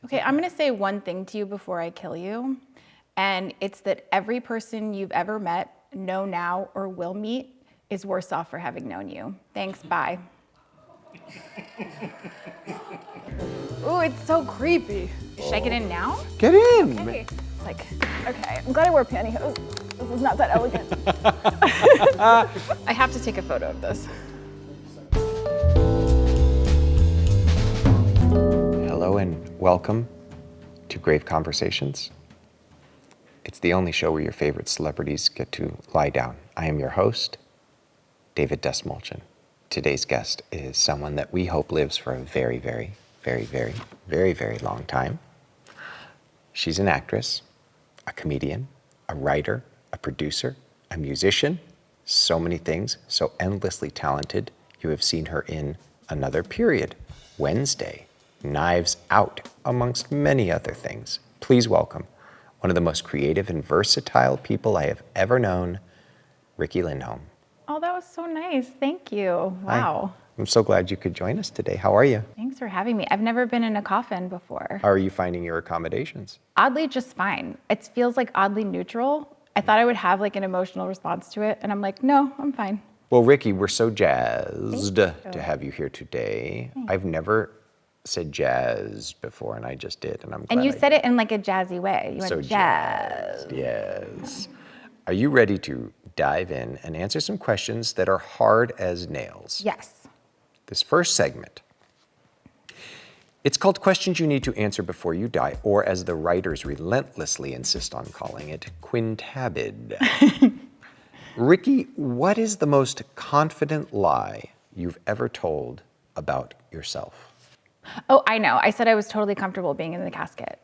Okay, I'm gonna say one thing to you before I kill you, and it's that every person you've ever met, know now, or will meet is worse off for having known you. Thanks, bye. Ooh, it's so creepy. Should I get in now? Get in! Okay. It's like, okay, I'm glad I wore pantyhose. This is not that elegant. I have to take a photo of this. Hello and welcome to Grave Conversations. It's the only show where your favorite celebrities get to lie down. I am your host, David Dastmalchian. Today's guest is someone that we hope lives for a very, very, very, very, very, very long time. She's an actress, a comedian, a writer, a producer, a musician, so many things, so endlessly talented. You have seen her in Another Period, Wednesday, Knives Out, amongst many other things. Please welcome one of the most creative and versatile people I have ever known, Riki Lindhome. Oh, that was so nice. Thank you. Wow. Hi. I'm so glad you could join us today. How are you? Thanks for having me. I've never been in a coffin before. How are you finding your accommodations? Oddly, just fine. It feels like oddly neutral. I thought I would have like an emotional response to it, and I'm like, no, I'm fine. Well, Riki, we're so jazzed to have you here today. Thanks. I've never said jazzed before, and I just did, and I'm glad. And you said it in like a jazzy way. You went so jazz. Yes. Are you ready to dive in and answer some questions that are hard as nails? Yes. This first segment, it's called Questions You Need to Answer Before You Die, or as the writers relentlessly insist on calling it, quintabid. Riki, what is the most confident lie you've ever told about yourself? Oh, I know. I said I was totally comfortable being in the casket.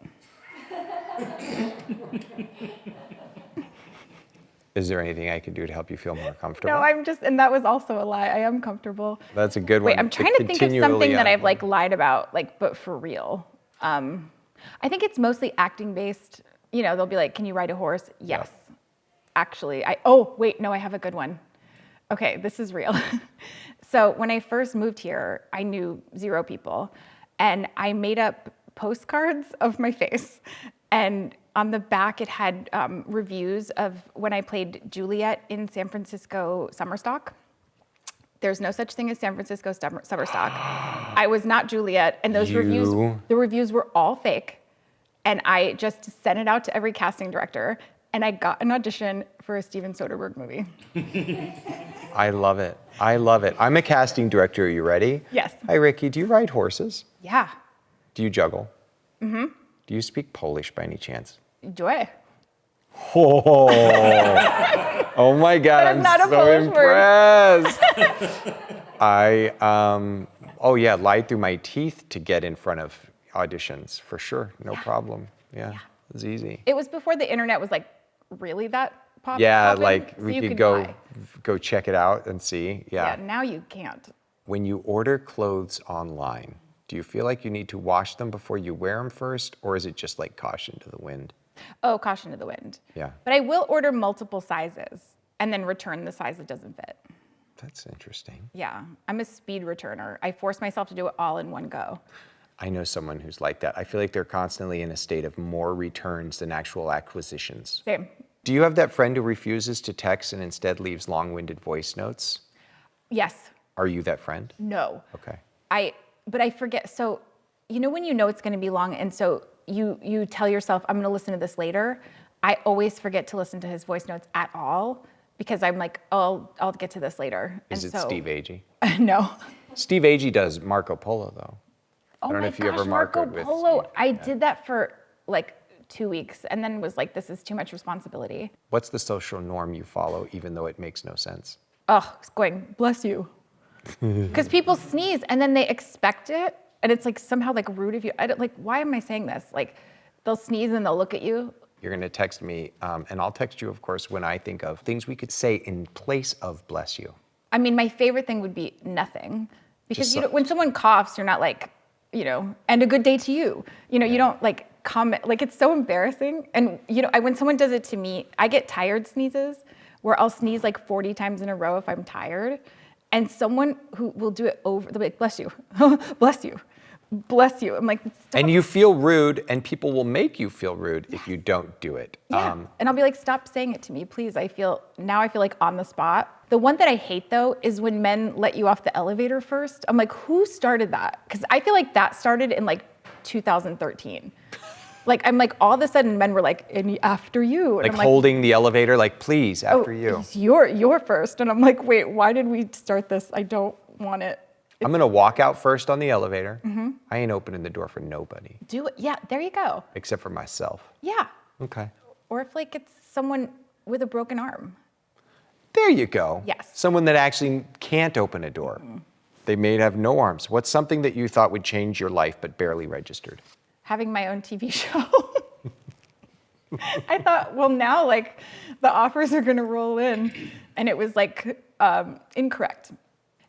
Is there anything I can do to help you feel more comfortable? No, and that was also a lie. I am comfortable. That's a good one. Wait, I'm trying to think of something that I've like lied about, like, but for real. I think it's mostly acting based. You know, they'll be like, can you ride a horse? Yes. Yeah. Actually, I have a good one. Okay, this is real. So when I first moved here, I knew 0 people, and I made up postcards of my face, and on the back it had reviews of when I played Juliet in San Francisco summer stock. There's no such thing as San Francisco summer stock. I was not Juliet, and the reviews were all fake, and I just sent it out to every casting director, and I got an audition for a Steven Soderbergh movie. I love it. I love it. I'm a casting director. Are you ready? Yes. Hi, Riki. Do you ride horses? Yeah. Do you juggle? Mm-hmm. Do you speak Polish by any chance? Joy. Oh, oh my God, I'm so impressed. I lied through my teeth to get in front of auditions, for sure. No problem. Yeah, it was easy. It was before the internet was like really that popular. Yeah, like we could go check it out and see. Yeah. Yeah, now you can't. When you order clothes online, do you feel like you need to wash them before you wear them first, or is it just like caution to the wind? Oh, caution to the wind. Yeah. But I will order multiple sizes and then return the size that doesn't fit. That's interesting. Yeah, I'm a speed returner. I force myself to do it all in one go. I know someone who's like that. I feel like they're constantly in a state of more returns than actual acquisitions. Same. Do you have that friend who refuses to text and instead leaves long-winded voice notes? Yes. Are you that friend? No. Okay. But I forget. So, you know when you know it's going to be long, and so you tell yourself, I'm going to listen to this later. I always forget to listen to his voice notes at all because I'm like, oh, I'll get to this later. Is it Steve Agee? No. Steve Agee does Marco Polo, though. Oh I don't know if you ever Marco Marco'd Polo. with Steve. I did that for like 2 weeks and then was like, this is too much responsibility. What's the social norm you follow, even though it makes no sense? Oh, it's going, bless you. Because people sneeze and then they expect it. And it's like somehow like rude of you. I don't like, why am I saying this? Like they'll sneeze and they'll look at you. You're gonna text me, and I'll text you, of course, when I think of things we could say in place of bless you. I mean, my favorite thing would be nothing. Because when someone coughs, you're not like, and a good day to you. You don't like comment, like it's so embarrassing. And when someone does it to me, I get tired sneezes where I'll sneeze like 40 times in a row if I'm tired. And someone who will do it over, they'll be like, bless you, bless you. bless you. I'm like, stop. And you feel rude, and people will make you feel rude if you don't do it. Yeah. And I'll be like, stop saying it to me, please. Now I feel like on the spot. The one that I hate though is when men let you off the elevator first. I'm like, who started that? Because I feel like that started in like 2013. Like, I'm like, all of a sudden men were like, and after you. And Like I'm holding the elevator, like, please, after you. It's you're first. And I'm like, wait, why did we start this? I don't want it. I'm gonna walk out first on the elevator. I ain't opening the door for nobody. Do it. Yeah, there you go. Except for myself. Yeah. Okay. Or if like it's someone with a broken arm. There you go. Yes. Someone that actually can't open a door. They may have no arms. What's something that you thought would change your life but barely registered? Having my own TV show. I thought, well, now like the offers are gonna roll in, and it was like incorrect.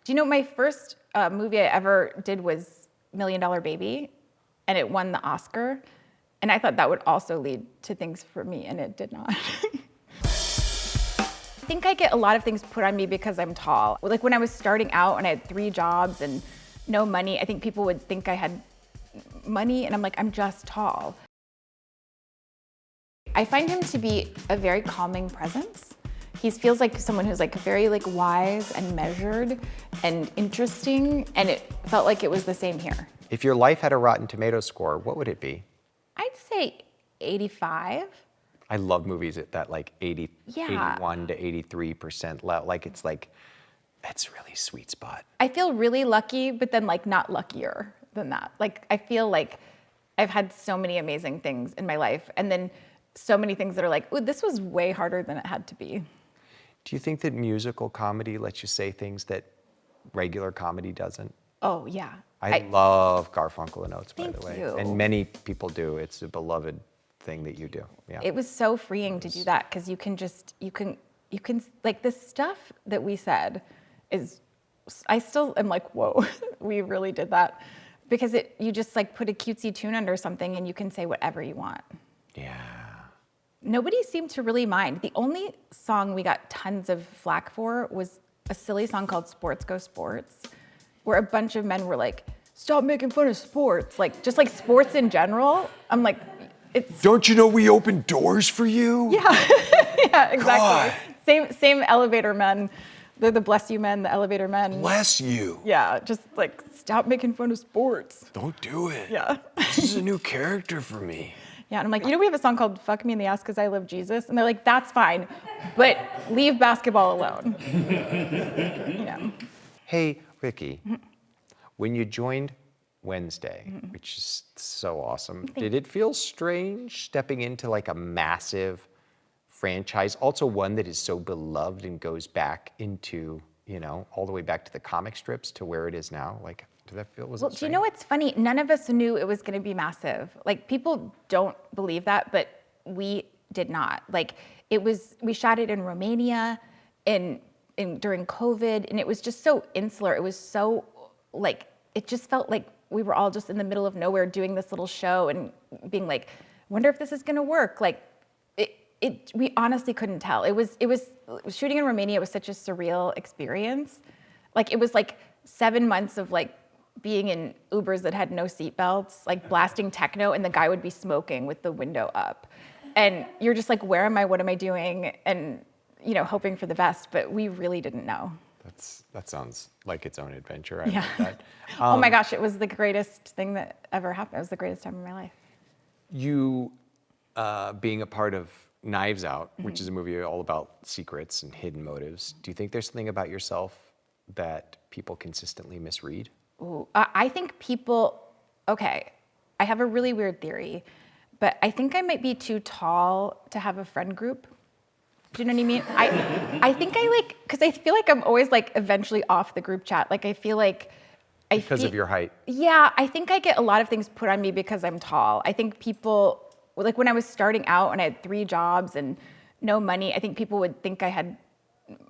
Do you know my first movie I ever did was $1 Million Baby, and it won the Oscar, and I thought that would also lead to things for me, and it did not. I think I get a lot of things put on me because I'm tall. Like when I was starting out and I had 3 jobs and no money, I think people would think I had money, and I'm like, I'm just tall. I find him to be a very calming presence. He feels like someone who's like very like wise and measured and interesting, and it felt like it was the same here. If your life had a Rotten Tomatoes score, what would it be? I'd say 85. I love movies at that like 80, Yeah. 81 to 83% level. Like it's like, that's really sweet spot. I feel really lucky, but then like not luckier than that. Like I feel like I've had so many amazing things in my life, and then so many things that are like, ooh, this was way harder than it had to be. Do you think that musical comedy lets you say things that regular comedy doesn't? Oh yeah. I love Garfunkel and Oates, by Thank the way. you. And many people do. It's a beloved thing that you do. Yeah. It was so freeing to do that, because you can like the stuff that we said is, I still am like, whoa, we really did that, because you just like put a cutesy tune under something and you can say whatever you want. Yeah. Nobody seemed to really mind. The only song we got tons of flack for was a silly song called Sports Go Sports, where a bunch of men were like, stop making fun of sports. Like, just like sports in general. I'm like, it's... Don't you know we open doors for you? Yeah, yeah, exactly. Same elevator men. They're the bless you men, the elevator men. Bless you. Yeah, just like, stop making fun of sports. Don't do it. Yeah. This is a new character for me. Yeah, and I'm like, we have a song called Fuck Me in the Ass Because I Love Jesus. And they're like, that's fine, but leave basketball alone. Yeah. Hey, Riki, when you joined Wednesday, which is so awesome, did it feel strange stepping into like a massive franchise, also one that is so beloved and goes back into, all the way back to the comic strips to where it is now? Like, did that feel, was it strange? Do you know what's funny? None of us knew it was going to be massive. Like, people don't believe that, but we did not. Like, we shot it in Romania during COVID, and it was just so insular. It was so, like, it just felt like we were all just in the middle of nowhere doing this little show and being like, wonder if this is going to work. Like, we honestly couldn't tell. It was shooting in Romania was such a surreal experience. Like, it was like 7 months of like being in Ubers that had no seatbelts, like blasting techno, and the guy would be smoking with the window up. And you're just like, where am I? What am I doing? And, hoping for the best, but we really didn't know. That sounds like its own adventure. I Yeah. like that. Oh my gosh, it was the greatest thing that ever happened. It was the greatest time of my life. You being a part of Knives Out, which is a movie all about secrets and hidden motives, do you think there's something about yourself that people consistently misread? Ooh, I think people, okay, I have a really weird theory, but I think I might be too tall to have a friend group. Do you know what I mean? I think because I feel like I'm always like eventually off the group chat. Like I feel like Because of your height. Yeah, I think I get a lot of things put on me because I'm tall. I think people, like when I was starting out and I had 3 jobs and no money, I think people would think I had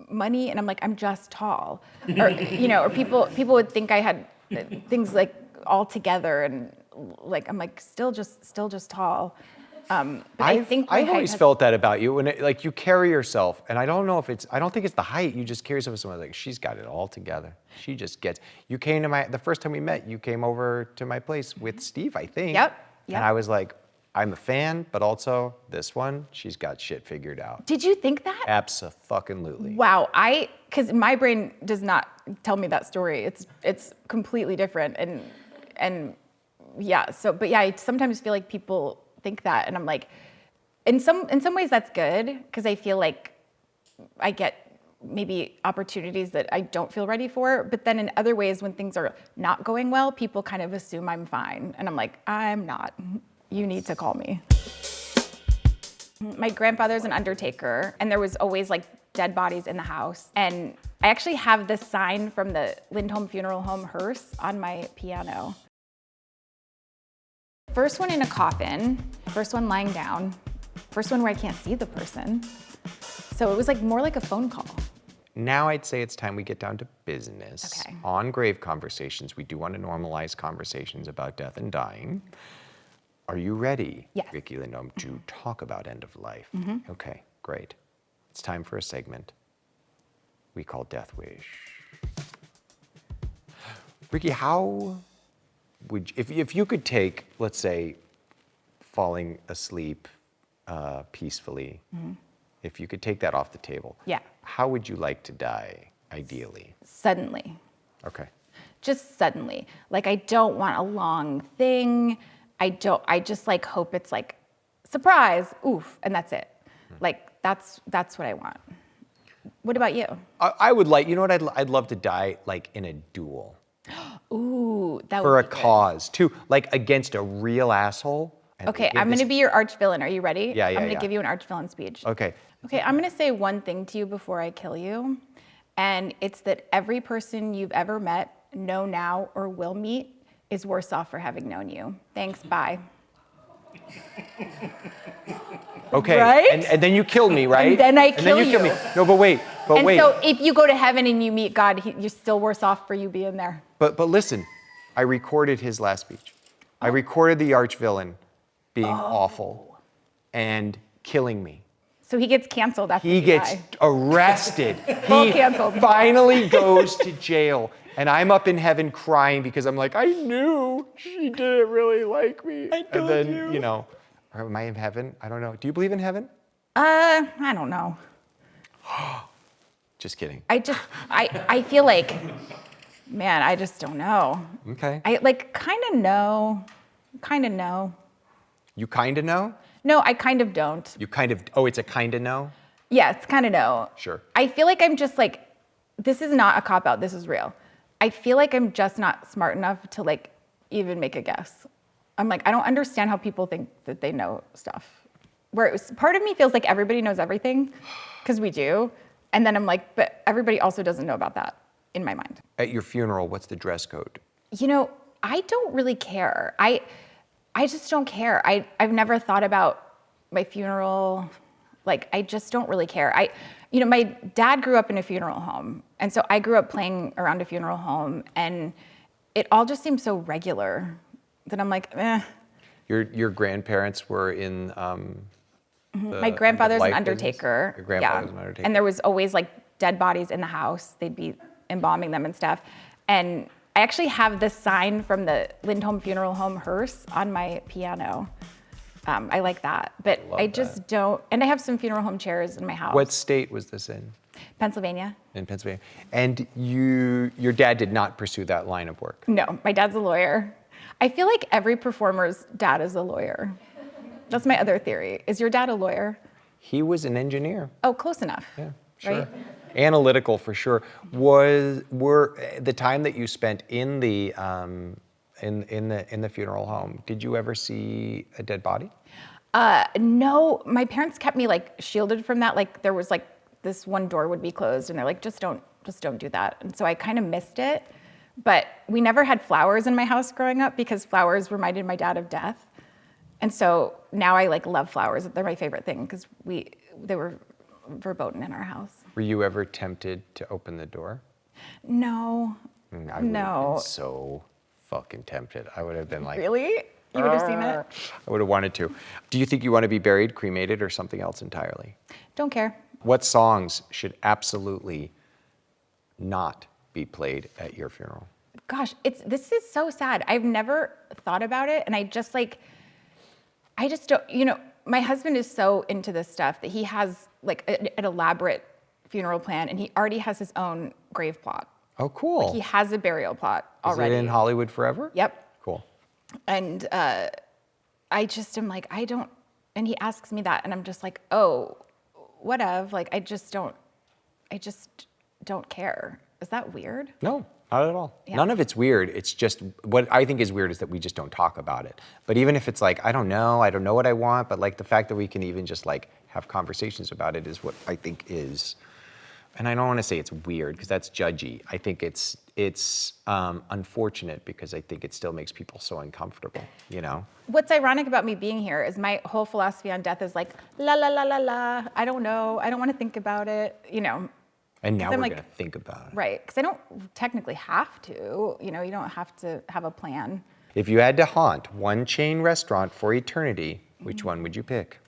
money, and I'm like, I'm just tall. Or, or people would think I had things like all together, and like, I'm like, still just tall. But I think my I've height always has- felt that about you. When like you carry yourself, and I don't know if it's, I don't think it's the height. You just carry yourself as someone like, she's got it all together. She just gets, you came to the first time we met, you came over to my place with Steve, I think. Yep. And I was like, I'm a fan, but also this one, she's got shit figured out. Did you think that? Abso-fucking-lutely. Wow, because my brain does not tell me that story. It's completely different, and yeah. So, but yeah, I sometimes feel like people think that, and I'm like, in some ways that's good because I feel like I get maybe opportunities that I don't feel ready for. But then in other ways, when things are not going well, people kind of assume I'm fine, and I'm like, I'm not. You need to call me. My grandfather's an undertaker, and there was always like dead bodies in the house. And I actually have this sign from the Lindhome Funeral Home hearse on my piano. First one in a coffin, first one lying down, first one where I can't see the person. So it was like more like a phone call. Now I'd say it's time we get down to business. Okay. On Grave Conversations, we do want to normalize conversations about death and dying. Are you ready, Yes. Riki Lindhome, to talk about end of life? Okay, great. It's time for a segment we call Death Wish. Riki, how would you, if you could take, let's say, falling asleep peacefully, if you could take that off the table, Yeah. how would you like to die, ideally? Suddenly, Okay. just suddenly. Like I don't want a long thing. I just like hope it's like, surprise, oof, and that's it. Like that's what I want. What about you? I would like, you know what, I'd love to die like in a duel. Ooh, that For would a be good. cause, too, like against a real asshole. And Okay, give I'm this- gonna be your arch villain. Are you ready? Yeah, I'm gonna yeah. give you an arch villain speech. Okay. Okay, I'm gonna say one thing to you before I kill you. And it's that every person you've ever met, know now, or will meet is worse off for having known you. Thanks, bye. Okay. Right? And then you kill me, right? And then I And then kill kill you. me. No, but wait. And so if you go to heaven and you meet God, you're still worse off for you being there. But listen, I recorded his last speech. I recorded the arch villain being awful and killing me. So he gets canceled after He you gets die. arrested. Full He canceled. finally goes to jail. And I'm up in heaven crying because I'm like, I knew she didn't really like me. And then, you know, or am I in heaven? I don't know. Do you believe in heaven? I don't know. Just kidding. I feel like, man, I just don't know. Okay. I like kind of know. You kind of know? No, I kind of don't. You kind of, oh, it's a kind of know? Yeah, it's kind of no. Sure. I feel like I'm just like, this is not a cop out. This is real. I feel like I'm just not smart enough to like even make a guess. I'm like, I don't understand how people think that they know stuff. Where it was, part of me feels like everybody knows everything, because we do. And then I'm like, but everybody also doesn't know about that in my mind. At your funeral, what's the dress code? You know, I don't really care. I just don't care. I've never thought about my funeral. Like, I just don't really care. You know, my dad grew up in a funeral home. And so I grew up playing around a funeral home, and it all just seems so regular that I'm like, eh. Your grandparents were in My grandfather's an life undertaker. business? Your grandfather's an undertaker. And there was always like dead bodies in the house. They'd be embalming them and stuff. And I actually have this sign from the Lindhome Funeral Home hearse on my piano. I like that, but I just don't. And I have some funeral home chairs in my house. What state was this in? Pennsylvania. In Pennsylvania. And your dad did not pursue that line of work? No, my dad's a lawyer. I feel like every performer's dad is a lawyer. That's my other theory. Is your dad a lawyer? He was an engineer. Oh, close enough. Yeah, sure. Right? Analytical for sure. Were the time that you spent in the funeral home, did you ever see a dead body? No, my parents kept me like shielded from that. Like there was like this one door would be closed, and they're like, just don't do that. And so I kind of missed it. But we never had flowers in my house growing up because flowers reminded my dad of death. And so now I like love flowers. They're my favorite thing because they were verboten in our house. Were you ever tempted to open the door? No. I would have been so fucking tempted. I would have been like, Really? You would have seen it? I would have wanted to. Do you think you want to be buried, cremated, or something else entirely? Don't care. What songs should absolutely not be played at your funeral? Gosh, this is so sad. I've never thought about it, and I just don't, my husband is so into this stuff that he has like an elaborate funeral plan, and he already has his own grave plot. Oh, cool. Like he has a burial plot already. Is it in Hollywood forever? Yep. Cool. And I just am like, and he asks me that, and I'm just like, oh, whatever. Like, I just don't care. Is that weird? No, not at all. Yeah. None of it's weird. It's just, what I think is weird is that we just don't talk about it. But even if it's like, I don't know what I want, but like the fact that we can even just like have conversations about it is what I think is, and I don't want to say it's weird because that's judgy. I think it's unfortunate because I think it still makes people so uncomfortable, What's ironic about me being here is my whole philosophy on death is like, la, la, la, la, la. I don't know. I don't want to think about it, And now we're like, going to think about it. Right, because I don't technically have to. You don't have to have a plan. If you had to haunt one chain restaurant for eternity, which one would you pick?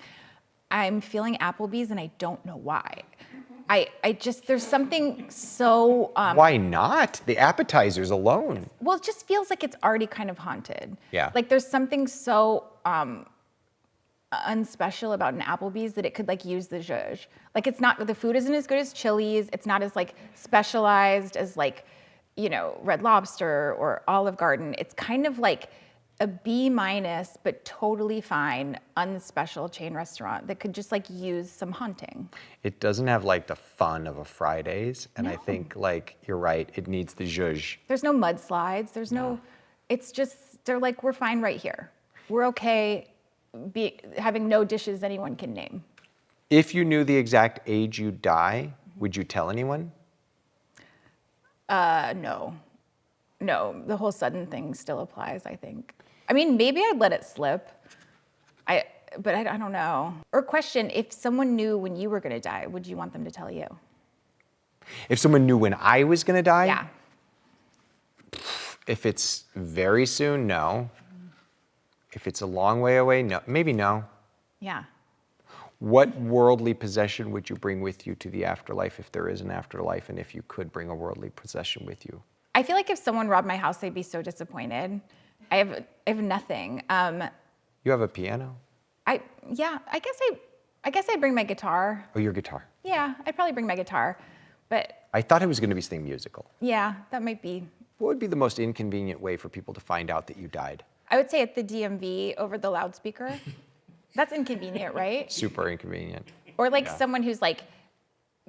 I'm feeling Applebee's, and I don't know why. I just, there's something so... Why not? The appetizers alone. Well, it just feels like it's already kind of haunted. Yeah. Like there's something so unspecial about an Applebee's that it could like use the zhuzh. Like the food isn't as good as Chili's. It's not as like specialized as like, Red Lobster or Olive Garden. It's kind of like a B-, but totally fine, unspecial chain restaurant that could just like use some haunting. It doesn't have like the fun of a Fridays, and I think like you're right, it needs the zhuzh. There's no mudslides. There's no, it's just, they're like, we're fine right here. We're okay having no dishes anyone can name. If you knew the exact age you'd die, would you tell anyone? No, the whole sudden thing still applies, I think. I mean, maybe I'd let it slip. But I don't know. Or question, if someone knew when you were gonna die, would you want them to tell you? If someone knew when I was gonna die? Yeah. If it's very soon, no. If it's a long way away, no. Maybe no. Yeah. What worldly possession would you bring with you to the afterlife if there is an afterlife, and if you could bring a worldly possession with you? I feel like if someone robbed my house, they'd be so disappointed. I have nothing. You have a piano? I guess I'd bring my guitar. Oh, your guitar. Yeah, I'd probably bring my guitar. But I thought it was going to be something musical. yeah, that might be. What would be the most inconvenient way for people to find out that you died? I would say at the DMV over the loudspeaker. That's inconvenient, right? Super inconvenient. Or like someone who's like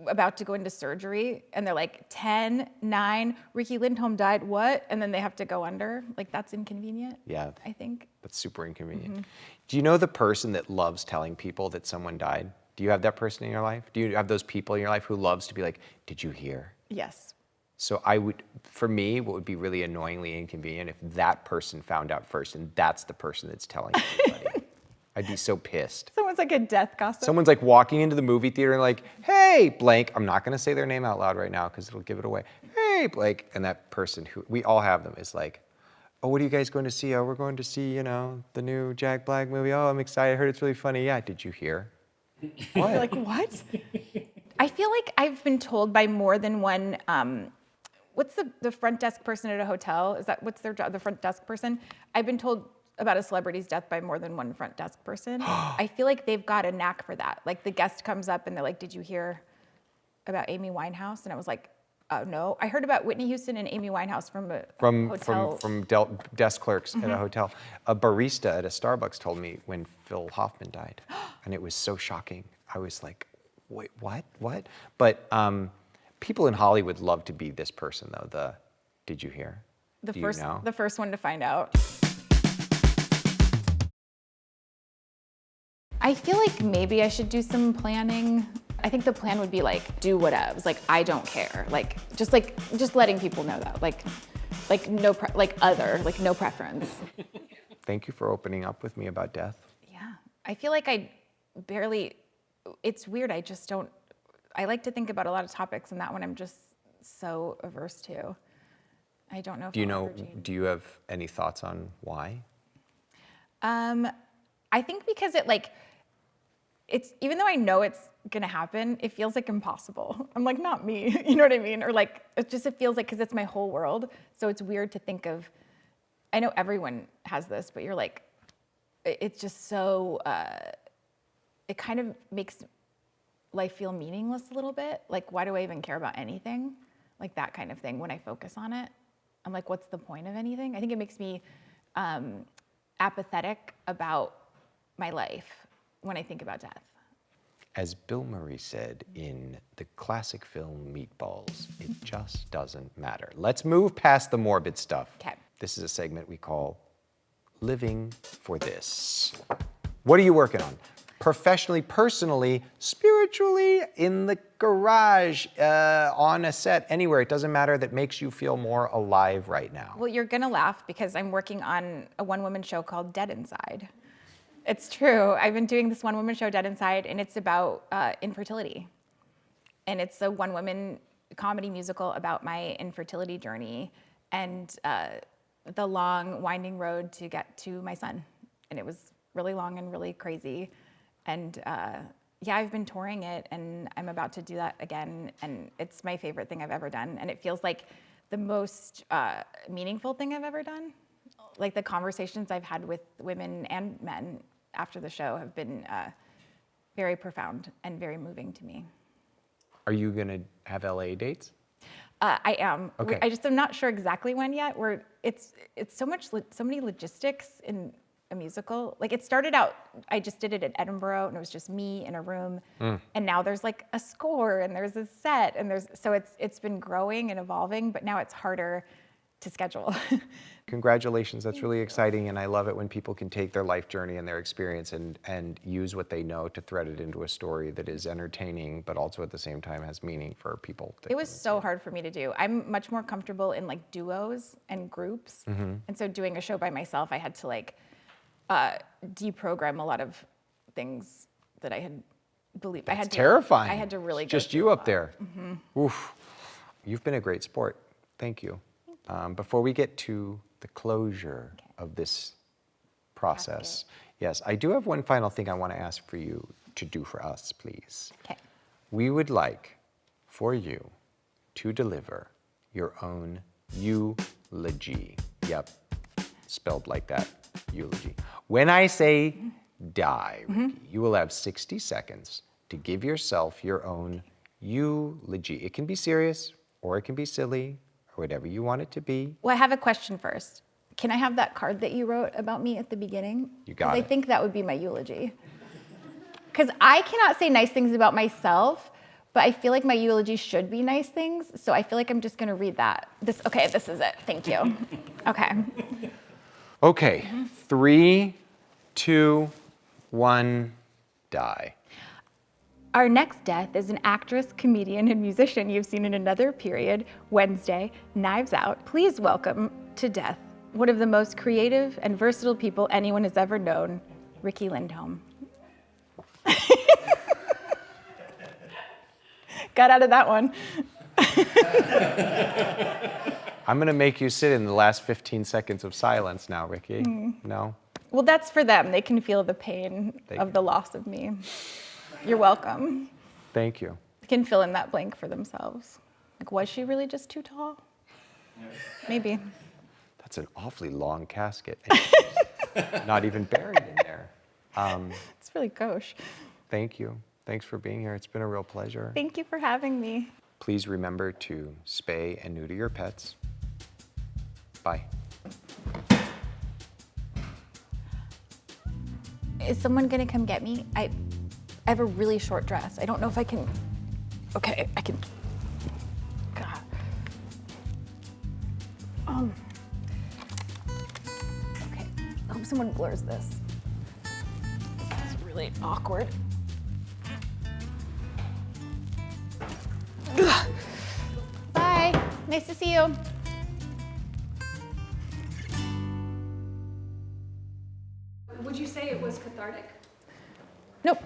about to go into surgery and they're like 10, 9, Riki Lindhome died, what? And then they have to go under. Like that's inconvenient. Yeah. I think. That's super inconvenient. Do you know the person that loves telling people that someone died? Do you have that person in your life? Do you have those people in your life who loves to be like, did you hear? Yes. So for me, what would be really annoyingly inconvenient if that person found out first and that's the person that's telling everybody. I'd be so pissed. Someone's like a death gossip. Someone's like walking into the movie theater and like, hey, blank. I'm not going to say their name out loud right now because it'll give it away. Hey, blank. And that person who, we all have them, is like, oh, what are you guys going to see? Oh, we're going to see, the new Jack Black movie. Oh, I'm excited. I heard it's really funny. Yeah, did you hear? What? You're like, what? I feel like I've been told by more than one, what's the front desk person at a hotel? What's their job, the front desk person? I've been told about a celebrity's death by more than one front desk person. I feel like they've got a knack for that. Like the guest comes up and they're like, did you hear about Amy Winehouse? And I was like, oh, no. I heard about Whitney Houston and Amy Winehouse from a hotel. From desk clerks at a hotel. A barista at a Starbucks told me when Phil Hoffman died. And it was so shocking. I was like, wait, what? But people in Hollywood love to be this person though. Did you hear? The Do you know? The first one to find out. I feel like maybe I should do some planning. I think the plan would be like, do whatevs. Like, I don't care. Like, just letting people know that. No preference. Thank you for opening up with me about death. Yeah. I feel like it's weird. I like to think about a lot of topics, and that one I'm just so averse to. I don't know if Do you have any thoughts on why? I think because it's, even though I know it's gonna happen, it feels like impossible. I'm like, not me, you know what I mean? Or like, it feels like, cause it's my whole world. So it's weird to think of, I know everyone has this, but you're like, it's just so, it kind of makes life feel meaningless a little bit. Like, why do I even care about anything? Like that kind of thing when I focus on it. I'm like, what's the point of anything? I think it makes me apathetic about my life when I think about death. As Bill Murray said in the classic film Meatballs, it just doesn't matter. Let's move past the morbid stuff. Okay. This is a segment we call Living for This. What are you working on? Professionally, personally, spiritually, in the garage, on a set, anywhere. It doesn't matter, that makes you feel more alive right now. Well, you're gonna laugh because I'm working on a one-woman show called Dead Inside. It's true. I've been doing this one-woman show, Dead Inside, and it's about infertility. And it's a one-woman comedy musical about my infertility journey and the long, winding road to get to my son. And it was really long and really crazy. And yeah, I've been touring it, and I'm about to do that again. And it's my favorite thing I've ever done. And it feels like the most meaningful thing I've ever done. Like the conversations I've had with women and men after the show have been very profound and very moving to me. Are you gonna have LA dates? I am. Okay. I just am not sure exactly when yet. It's so many logistics in a musical. Like it started out, I just did it at Edinburgh, and it was just me in a room. And now there's like a score, and there's a set, and so it's been growing and evolving, but now it's harder to schedule. Congratulations, that's really exciting, and I love it when people can take their life journey and their experience and use what they know to thread it into a story that is entertaining, but also at the same time has meaning for people. It was so hard for me to do. I'm much more comfortable in like duos and groups. And so doing a show by myself, I had to like deprogram a lot of things that I had believed. That's terrifying. I had to really just you up there. Oof. You've been a great sport. Thank you. Before we get to the closure of this process, yes, I do have one final thing I want to ask for you to do for us, please. Okay. We would like for you to deliver your own YOU-logy. Yep, spelled like that, eulogy. When I say die, Riki, you will have 60 seconds to give yourself your own YOU-logy. It can be serious, or it can be silly, or whatever you want it to be. Well, I have a question first. Can I have that card that you wrote about me at the beginning? You got it. I think that would be my eulogy. Because I cannot say nice things about myself, but I feel like my eulogy should be nice things. So I feel like I'm just gonna read that. This is it. Thank you. Okay. Okay, 3, 2, 1, die. Our next death is an actress, comedian, and musician you've seen in Another Period, Wednesday, Knives Out. Please welcome to death one of the most creative and versatile people anyone has ever known, Riki Lindhome. Got out of that one. I'm gonna make you sit in the last 15 seconds of silence now, Riki. No? Well, that's for them. They can feel the pain of the loss of me. You're welcome. Thank you. They can fill in that blank for themselves. Like, was she really just too tall? Maybe. That's an awfully long casket. Not even buried in there. It's really gauche. Thank you. Thanks for being here. It's been a real pleasure. Thank you for having me. Please remember to spay and neuter your pets. Bye. Is someone gonna come get me? I have a really short dress. I don't know if I can. Okay, I can. God. Okay, I hope someone blurs this. This is really awkward. Ugh. Bye. Nice to see you. Would you say it was cathartic? Nope.